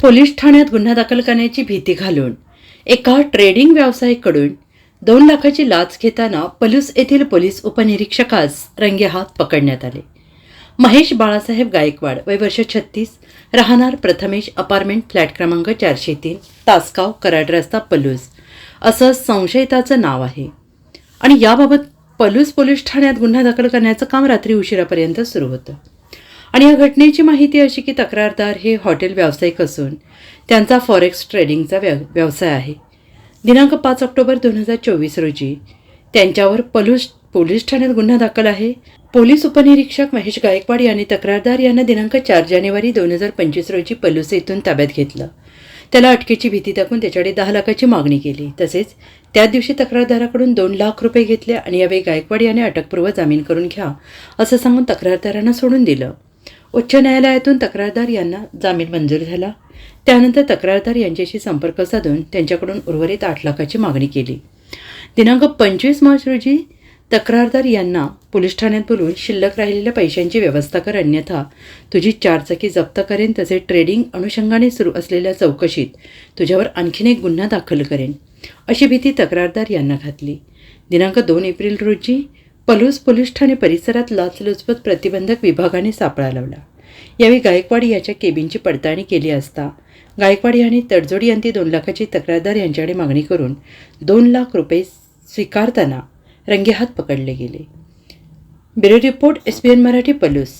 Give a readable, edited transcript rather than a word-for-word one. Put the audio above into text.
Police ठाण्यात गुन्हा दाखल करण्याची भीती घालून एका ट्रेडिंग व्यावसायिकाकडून 2 लाखाची लाच घेताना पलूस येथील पोलीस उपनिरीक्षकास रंगेहात पकडण्यात आले. महेश बाळासाहेब गायकवाड, वय वर्ष 36, राहणार प्रथमेश अपार्टमेंट, फ्लॅट क्रमांक 403, तासगाव, कराड रस्ता, पलूस, असं संशयिताचं नाव आहे. आणि याबाबत पलूस पोलीस ठाण्यात गुन्हा दाखल करण्याचं काम रात्री उशिरापर्यंत सुरू होतं. आणि या घटनेची माहिती अशी की तक्रारदार हे हॉटेल व्यावसायिक असून त्यांचा फॉरेक्स ट्रेडिंगचा व्यवसाय आहे. दिनांक 5 ऑक्टोबर 2024 रोजी त्यांच्यावर पलूस पोलीस ठाण्यात गुन्हा दाखल आहे. पोलीस उपनिरीक्षक महेश गायकवाड यांनी तक्रारदार यांना दिनांक 4 जानेवारी 2025 रोजी पलूस येथून ताब्यात घेतलं. त्याला अटकेची भीती दाखवून त्याच्याकडे 10 लाखाची मागणी केली. तसेच त्याच दिवशी तक्रारदाराकडून 2 लाख रुपये घेतले आणि यावेळी गायकवाड यांनी अटकपूर्व जामीन करून घ्या असं सांगून तक्रारदारांना सोडून दिलं. उच्च न्यायालयातून तक्रारदार यांना जामीन मंजूर झाला. त्यानंतर तक्रारदार यांच्याशी संपर्क साधून त्यांच्याकडून उर्वरित 8 लाखाची मागणी केली. दिनांक 25 मार्च रोजी तक्रारदार यांना पोलीस ठाण्यात बोलवून शिल्लक राहिलेल्या पैशांची व्यवस्था कर, अन्यथा तुझी 4 चाकी जप्त करेन, तसेच ट्रेडिंग अनुषंगाने सुरू असलेल्या चौकशीत तुझ्यावर आणखीन एक गुन्हा दाखल करेन, अशी भीती तक्रारदार यांना घातली. दिनांक 2 एप्रिल रोजी पलूस पोलीस ठाणे परिसरात लाचलुचपत प्रतिबंधक विभागाने सापळा लावला. यावेळी गायकवाड याच्या केबिनची पडताळणी केली असता गायकवाड यांनी तडजोडी अंती 2 लाखाची तक्रारदार यांच्याकडे मागणी करून 2 लाख रुपये स्वीकारताना रंगेहात पकडले गेले. Bureau report, SBN Marathi, Palus.